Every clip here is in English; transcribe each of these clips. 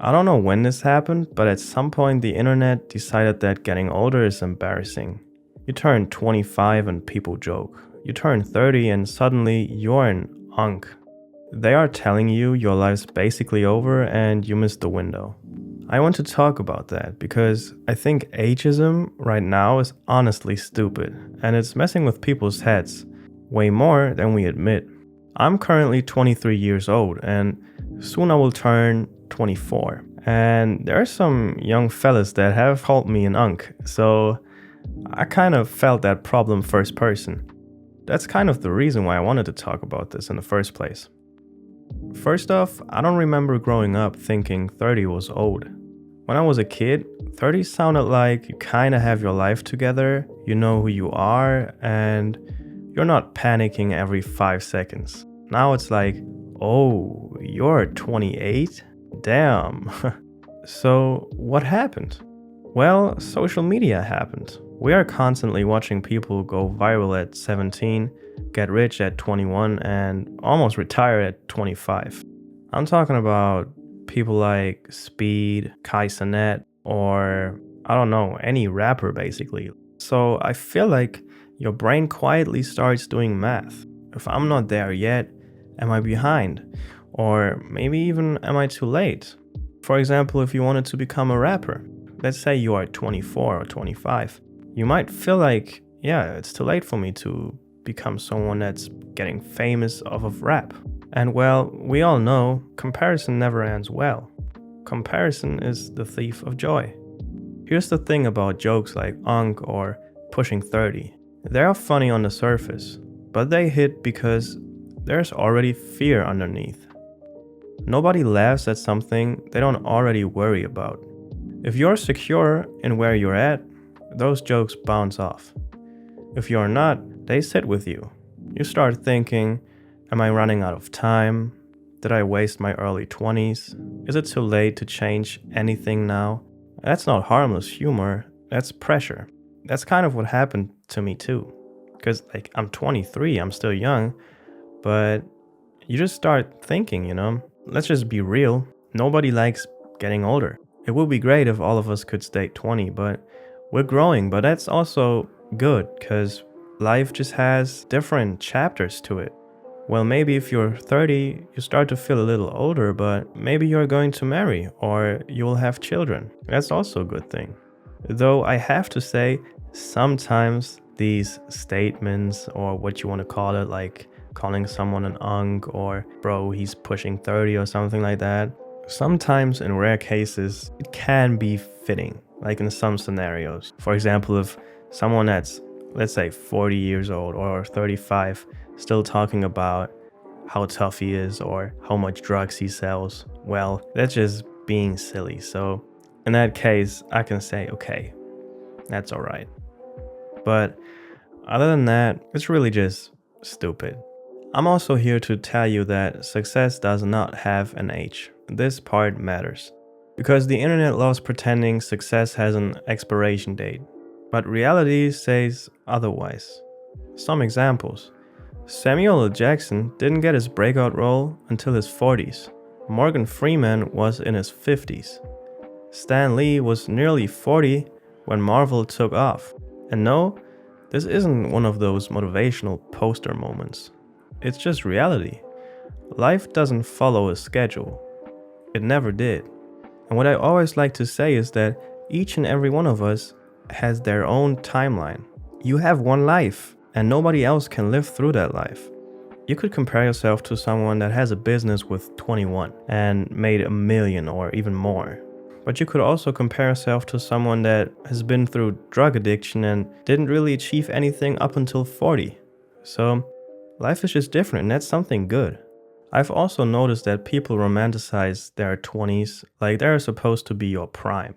I don't know when this happened, but at some point the internet decided that getting older is embarrassing. You turn 25 and people joke. You turn 30 and suddenly you're an unk. They are telling you your life's basically over and you missed the window. I want to talk about that because I think ageism right now is honestly stupid and it's messing with people's heads way more than we admit. I'm currently 23 years old and soon I will turn 24. And there are some young fellas that have called me an unk, so I kind of felt that problem first person. That's kind of the reason why I wanted to talk about this in the first place. First off, I don't remember growing up thinking 30 was old. When I was a kid, 30 sounded like you kinda have your life together, you know who you are, and you're not panicking every 5 seconds. Now it's like, oh, you're 28? Damn. So, what happened? Well, social media happened. We are constantly watching people go viral at 17, get rich at 21, and almost retire at 25. I'm talking about people like Speed, Kai Cenat, or I don't know, any rapper basically. So I feel like your brain quietly starts doing math. If I'm not there yet, am I behind? Or maybe even am I too late? For example, if you wanted to become a rapper, let's say you are 24 or 25, you might feel like, yeah, it's too late for me to become someone that's getting famous off of rap. And well, we all know comparison never ends well. Comparison is the thief of joy. Here's the thing about jokes like unk or pushing 30. They are funny on the surface, but they hit because there's already fear underneath. Nobody laughs at something they don't already worry about. If you're secure in where you're at, those jokes bounce off. If you're not, they sit with you. You start thinking, am I running out of time? Did I waste my early 20s? Is it too late to change anything now? That's not harmless humor, that's pressure. That's kind of what happened to me too. Because I'm 23, I'm still young, but you just start thinking, let's just be real. Nobody likes getting older. It would be great if all of us could stay 20, but we're growing, but that's also good because life just has different chapters to it. Well, maybe if you're 30, you start to feel a little older, but maybe you're going to marry or you will have children. That's also a good thing. Though I have to say, sometimes these statements or what you want to call it, like calling someone an unk or bro, he's pushing 30 or something like that, sometimes in rare cases, it can be fitting, like in some scenarios. For example, if someone that's, let's say 40 years old or 35, still talking about how tough he is or how much drugs he sells, well, that's just being silly. So in that case, I can say, okay, that's alright. But other than that, it's really just stupid. I'm also here to tell you that success does not have an age. This part matters. Because the internet loves pretending success has an expiration date. But reality says otherwise. Some examples. Samuel L. Jackson didn't get his breakout role until his 40s. Morgan Freeman was in his 50s. Stan Lee was nearly 40 when Marvel took off. And no, this isn't one of those motivational poster moments. It's just reality. Life doesn't follow a schedule. It never did. And what I always like to say is that each and every one of us has their own timeline. You have one life, and nobody else can live through that life. You could compare yourself to someone that has a business with 21 and made $1 million or even more. But you could also compare yourself to someone that has been through drug addiction and didn't really achieve anything up until 40. So life is just different, and that's something good. I've also noticed that people romanticize their 20s like they're supposed to be your prime.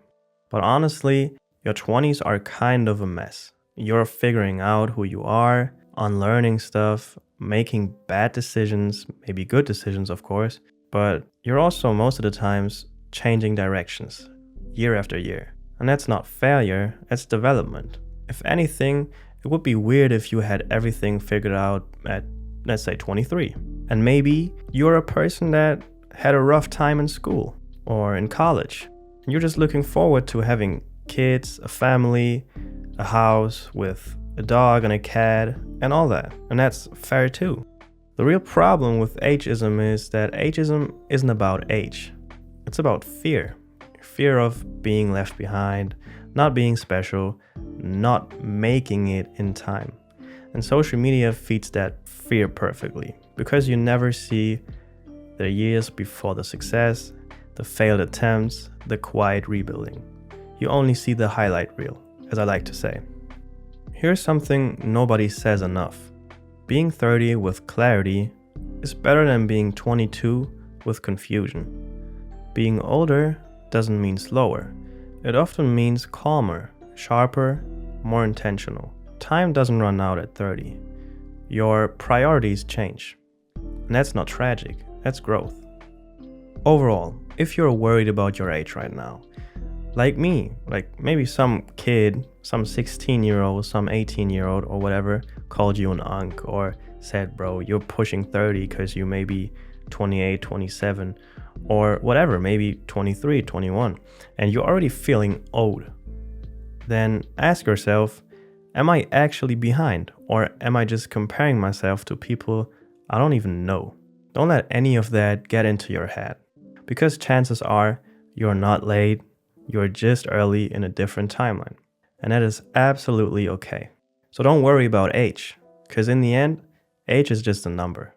But honestly, your 20s are kind of a mess. You're figuring out who you are, unlearning stuff, making bad decisions, maybe good decisions of course, but you're also most of the times changing directions, year after year. And that's not failure, it's development. If anything, it would be weird if you had everything figured out at, let's say, 23. And maybe you're a person that had a rough time in school. or in college. And you're just looking forward to having kids, a family, a house with a dog and a cat, and all that. And that's fair too. The real problem with ageism is that ageism isn't about age. It's about fear. Fear of being left behind, not being special, not making it in time. And social media feeds that fear perfectly because you never see the years before the success, the failed attempts, the quiet rebuilding. You only see the highlight reel, as I like to say. Here's something nobody says enough. Being 30 with clarity is better than being 22 with confusion. Being older doesn't mean slower. It often means calmer, sharper, more intentional. Time doesn't run out at 30. Your priorities change. And that's not tragic, that's growth. Overall, if you're worried about your age right now, like me, like maybe some kid, some 16-year-old, some 18-year-old or whatever called you an unk or said, bro, you're pushing 30 because you may be 28, 27 or whatever, maybe 23, 21, and you're already feeling old, then ask yourself, am I actually behind or am I just comparing myself to people I don't even know? Don't let any of that get into your head because chances are you're not late. You're just early in a different timeline, and that is absolutely okay. So don't worry about age, because in the end, age is just a number.